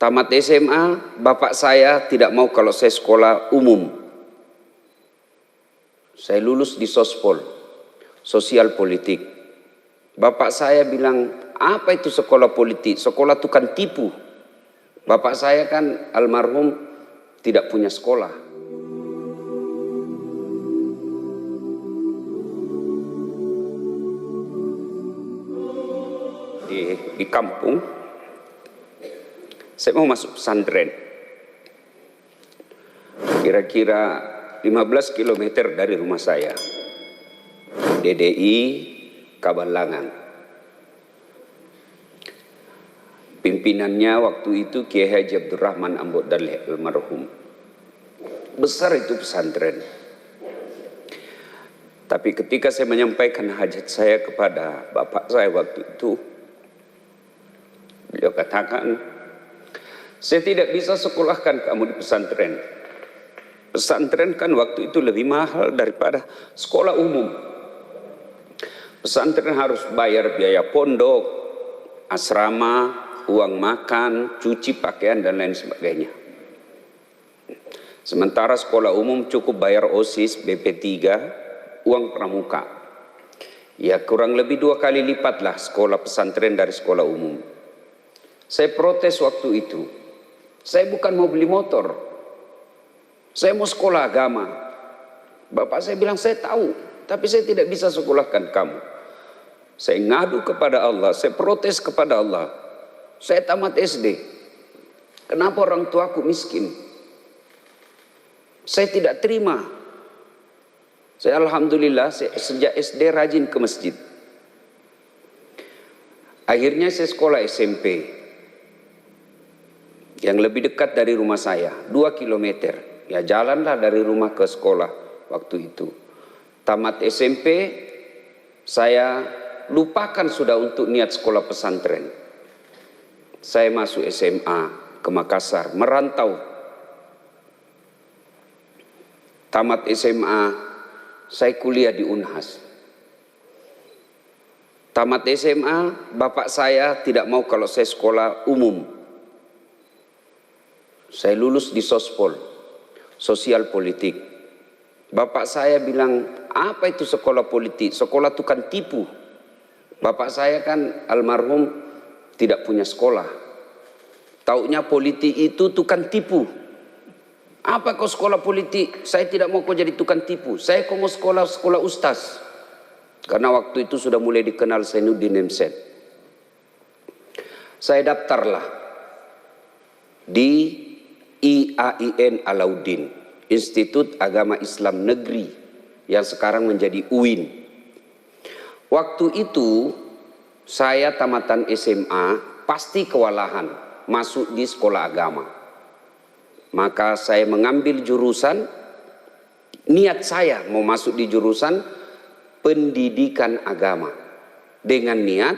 Tamat SMA, bapak saya tidak mau kalau saya sekolah umum. Saya lulus di Sospol, sosial politik. Bapak saya bilang, apa itu sekolah politik? Sekolah itu kan tipu. Bapak saya kan almarhum tidak punya sekolah. Di kampung, saya mau masuk pesantren. Kira-kira 15 km dari rumah saya. DDI Kabalangan. Pimpinannya waktu itu Kiai Haji Abdurrahman Ambok Daleh almarhum. Besar itu pesantren. Tapi ketika saya menyampaikan hajat saya kepada bapak saya waktu itu, beliau katakan, saya tidak bisa sekolahkan kamu di pesantren. Pesantren kan waktu itu lebih mahal daripada sekolah umum. Pesantren harus bayar biaya pondok, asrama, uang makan, cuci pakaian dan lain sebagainya. Sementara sekolah umum cukup bayar OSIS, BP3, uang pramuka. Ya kurang lebih 2 kali lipat lah sekolah pesantren dari sekolah umum. Saya protes waktu itu. Saya bukan mau beli motor. Saya mau sekolah agama. Bapak saya bilang, saya tahu, tapi saya tidak bisa sekolahkan kamu. Saya ngadu kepada Allah, saya protes kepada Allah. Saya tamat SD. Kenapa orang tuaku miskin? Saya tidak terima. Saya alhamdulillah sejak SD rajin ke masjid. Akhirnya saya sekolah SMP. Yang lebih dekat dari rumah saya, 2 km. Ya jalanlah dari rumah ke sekolah waktu itu. Tamat SMP, saya lupakan sudah untuk niat sekolah pesantren. Saya masuk SMA ke Makassar, merantau. Tamat SMA, saya kuliah di Unhas. Tamat SMA, bapak saya tidak mau kalau saya sekolah umum. Saya lulus di Sospol, sosial politik. Bapak saya bilang, apa itu sekolah politik? Sekolah itu kan tipu. Bapak saya kan almarhum tidak punya sekolah. Taunya politik itu tukang tipu. Apa kau sekolah politik? Saya tidak mau kau jadi tukang tipu. Saya kau mau sekolah ustaz. Karena waktu itu sudah mulai dikenal Zainuddin Nemset. Saya daftarlah di IAIN Alauddin, Institut Agama Islam Negeri, yang sekarang menjadi UIN. Waktu itu saya tamatan SMA pasti kewalahan masuk di sekolah agama. Maka saya mengambil jurusan, niat saya mau masuk di jurusan pendidikan agama. Dengan niat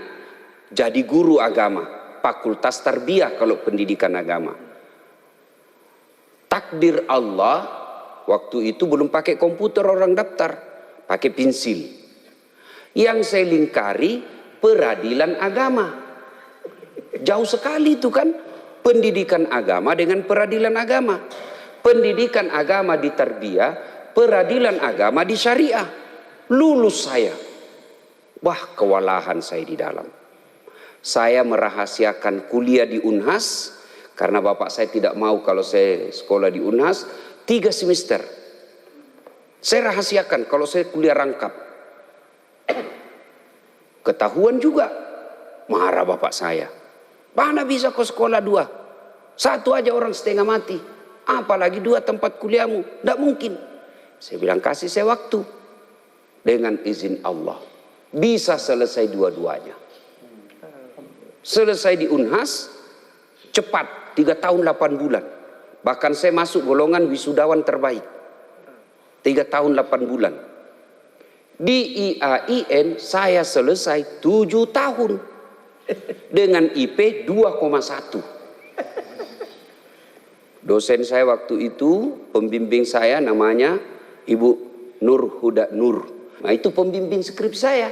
jadi guru agama, fakultas tarbiyah kalau pendidikan agama. Takdir Allah, waktu itu belum pakai komputer orang daftar, pakai pensil. Yang saya lingkari peradilan agama. Jauh sekali itu kan, pendidikan agama dengan peradilan agama. Pendidikan agama di tarbiyah, peradilan agama di syariah. Lulus saya. Wah, kewalahan saya di dalam. Saya merahasiakan kuliah di Unhas, karena bapak saya tidak mau kalau saya sekolah di Unhas 3 semester. Saya rahasiakan kalau saya kuliah rangkap. Ketahuan juga. Marah bapak saya. Mana bisa kau sekolah 2? 1 aja orang setengah mati. Apalagi 2 tempat kuliahmu. Tidak mungkin. Saya bilang kasih saya waktu. Dengan izin Allah. Bisa selesai dua-duanya. Selesai di Unhas. Cepat. 3 tahun 8 bulan. Bahkan saya masuk golongan wisudawan terbaik. 3 tahun 8 bulan. Di IAIN saya selesai 7 tahun. Dengan IP 2,1. Dosen saya waktu itu, pembimbing saya namanya Ibu Nur Huda Nur. Nah itu pembimbing skripsi saya.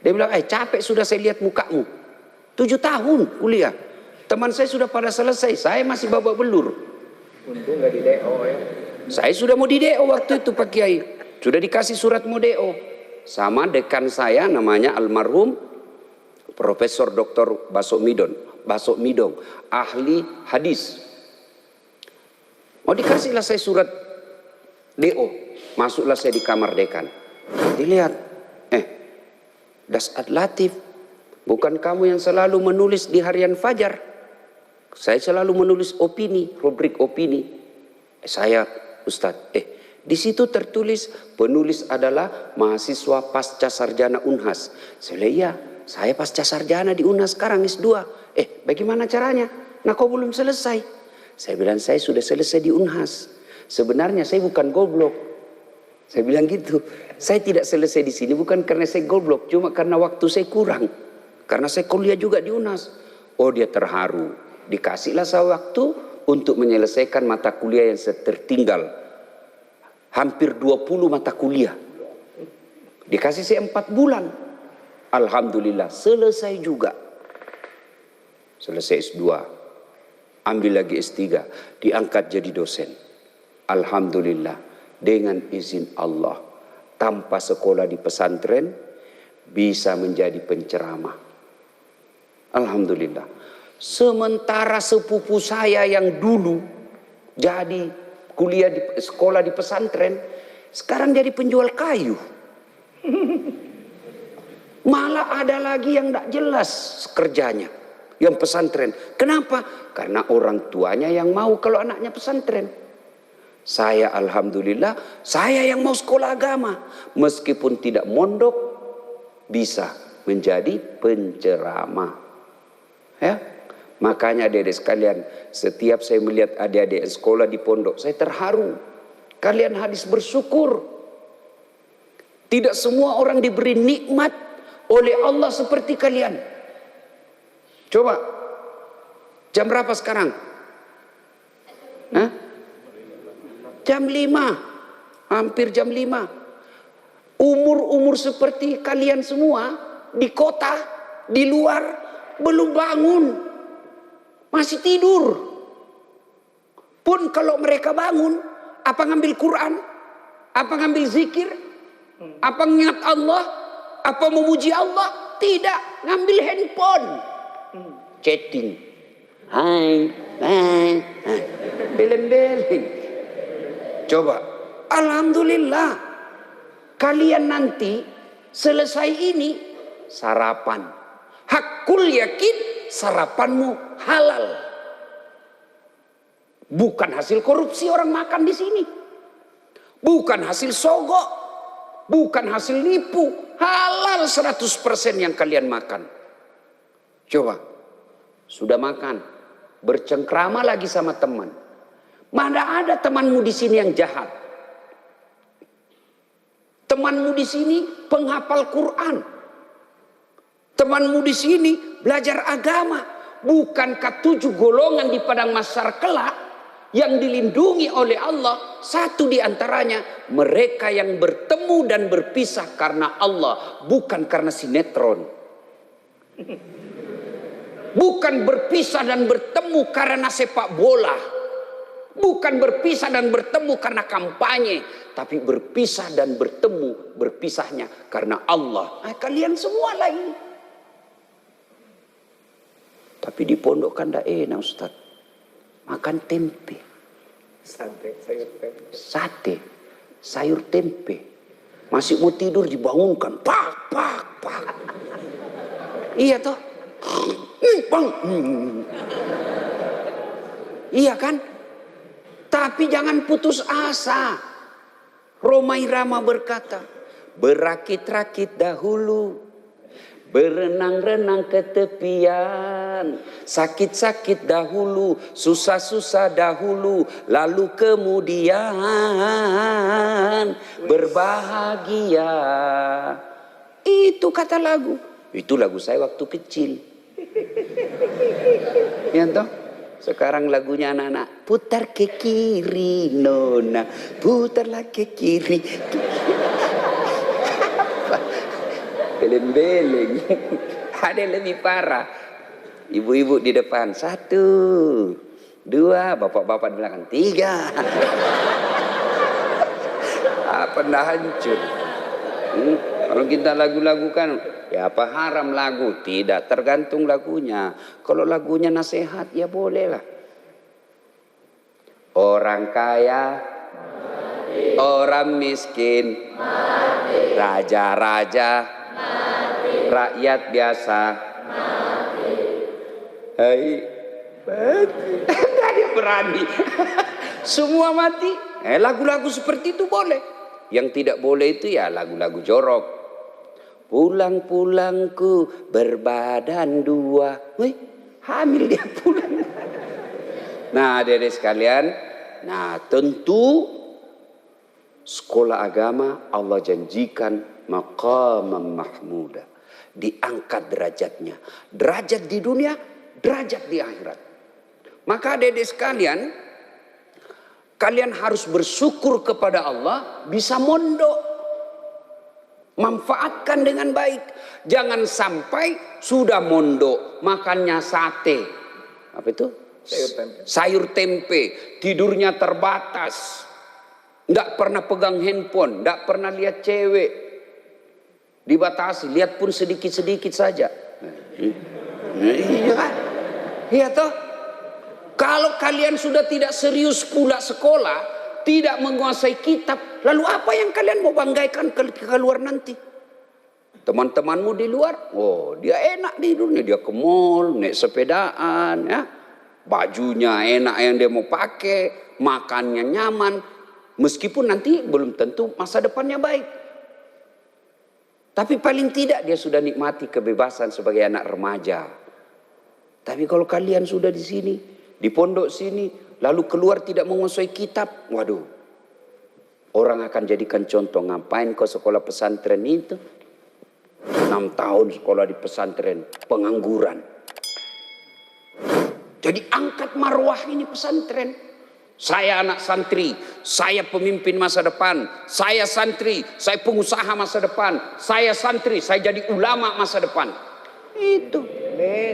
Dia bilang, capek sudah saya lihat mukamu. 7 tahun kuliah. Teman saya sudah pada selesai, saya masih babak belur. Untung nggak di DO ya. Saya sudah mau di DO waktu itu Pak Kiai. Sudah dikasih surat mau DO. Sama dekan saya namanya almarhum Profesor Dr. Basok Midong, ahli hadis. Mau dikasihlah saya surat DO. Masuklah saya di kamar dekan. Dilihat, Das Latif, bukan kamu yang selalu menulis di harian Fajar. Saya selalu menulis opini, rubrik opini. Saya, Ustadz, di situ tertulis penulis adalah mahasiswa pasca sarjana Unhas. Saya iya, saya pasca sarjana di Unhas sekarang S2. Bagaimana caranya? Nah, kau belum selesai. Saya bilang saya sudah selesai di Unhas. Sebenarnya saya bukan goblok. Saya bilang gitu. Saya tidak selesai di sini bukan karena saya goblok, cuma karena waktu saya kurang. Karena saya kuliah juga di Unhas. Oh, dia terharu. Dikasihlah saya waktu untuk menyelesaikan mata kuliah yang tertinggal. Hampir 20 mata kuliah. Dikasih saya 4 bulan. Alhamdulillah selesai juga. Selesai S2. Ambil lagi S3. Diangkat jadi dosen. Alhamdulillah. Dengan izin Allah, tanpa sekolah di pesantren, bisa menjadi penceramah. Alhamdulillah. Sementara sepupu saya yang dulu jadi kuliah di sekolah di pesantren, sekarang jadi penjual kayu. Malah ada lagi yang tidak jelas kerjanya, yang pesantren. Kenapa? Karena orang tuanya yang mau kalau anaknya pesantren. Saya alhamdulillah, saya yang mau sekolah agama. Meskipun tidak mondok, bisa menjadi penceramah. Ya, makanya adik-adik sekalian, setiap saya melihat adik-adik sekolah di pondok, saya terharu. Kalian harus bersyukur. Tidak semua orang diberi nikmat oleh Allah seperti kalian. Coba, jam berapa sekarang? Jam 5, hampir jam 5. Umur-umur seperti kalian semua di kota, di luar, belum bangun, masih tidur. Pun kalau mereka bangun, apa ngambil Quran, apa ngambil zikir, apa ingat Allah, apa memuji Allah? Tidak, ngambil handphone, chatting, hai, beleng-beleng. Coba, alhamdulillah, kalian nanti selesai ini sarapan. Hakul yakin sarapanmu halal. Bukan hasil korupsi orang makan di sini. Bukan hasil sogok. Bukan hasil nipu. Halal 100% yang kalian makan. Coba, sudah makan, bercengkrama lagi sama teman. Mana ada temanmu di sini yang jahat? Temanmu di sini penghafal Quran. Temanmu di sini belajar agama. Bukankah 7 golongan di padang mahsyar kelak yang dilindungi oleh Allah? Satu di antaranya mereka yang bertemu dan berpisah karena Allah, bukan karena sinetron. Bukan berpisah dan bertemu karena sepak bola. Bukan berpisah dan bertemu karena kampanye, tapi berpisah dan bertemu, berpisahnya karena Allah. Kalian semua lagi. Tapi di pondok kan tidak enak, Ustaz. Makan tempe. Sate, sayur tempe. Sate, sayur tempe. Masih mau tidur dibangunkan. Pak, pak, pak. Iya toh? Bang. Iya kan? Tapi jangan putus asa. Rhoma Irama berkata, berakit-rakit dahulu, berenang-renang ke tepian, sakit-sakit dahulu, susah-susah dahulu, lalu kemudian berbahagia. Itu kata lagu. Itu lagu saya waktu kecil. Ya toh? Sekarang lagunya anak-anak, putar ke kiri nona, putarlah ke kiri. Beleng-beleng. Ada yang lebih parah. Ibu-ibu di depan, 1, 2, bapak-bapak di belakang, 3. Pernah hancur. Kalau kita lagu-lagu kan, ya apa haram lagu? Tidak, tergantung lagunya. Kalau lagunya nasihat, ya bolehlah. Orang kaya, orang miskin, raja-raja, rakyat biasa, hai, mati. Nggak ada berani. Semua mati. Lagu-lagu seperti itu boleh. Yang tidak boleh itu ya lagu-lagu jorok. Pulang-pulangku berbadan 2. Wih, hamil dia pulang. Nah, adik-adik sekalian, nah tentu sekolah agama Allah janjikan maqaman mahmuda, diangkat derajatnya, derajat di dunia, derajat di akhirat. Maka adik-adik sekalian, kalian harus bersyukur kepada Allah bisa mondok, manfaatkan dengan baik. Jangan sampai sudah mondok makannya sate, apa itu? Sayur tempe, tidurnya terbatas, nggak pernah pegang handphone, nggak pernah lihat cewek, dibatasi, lihat pun sedikit-sedikit saja. Iya toh. Kalau kalian sudah tidak serius pula sekolah, tidak menguasai kitab, lalu apa yang kalian mau banggakan ke luar nanti? Teman-temanmu di luar, oh dia enak tidurnya, dia ke mall, naik sepedaan, ya. Bajunya enak yang dia mau pakai, makannya nyaman, meskipun nanti belum tentu masa depannya baik. Tapi paling tidak dia sudah nikmati kebebasan sebagai anak remaja. Tapi kalau kalian sudah di sini, di pondok sini, lalu keluar tidak menguasai kitab, waduh. Orang akan jadikan contoh, ngapain kau sekolah pesantren itu? 6 tahun sekolah di pesantren, pengangguran. Jadi angkat marwah ini pesantren. Saya anak santri, saya pemimpin masa depan, saya santri, saya pengusaha masa depan, saya santri, saya jadi ulama masa depan. Itu.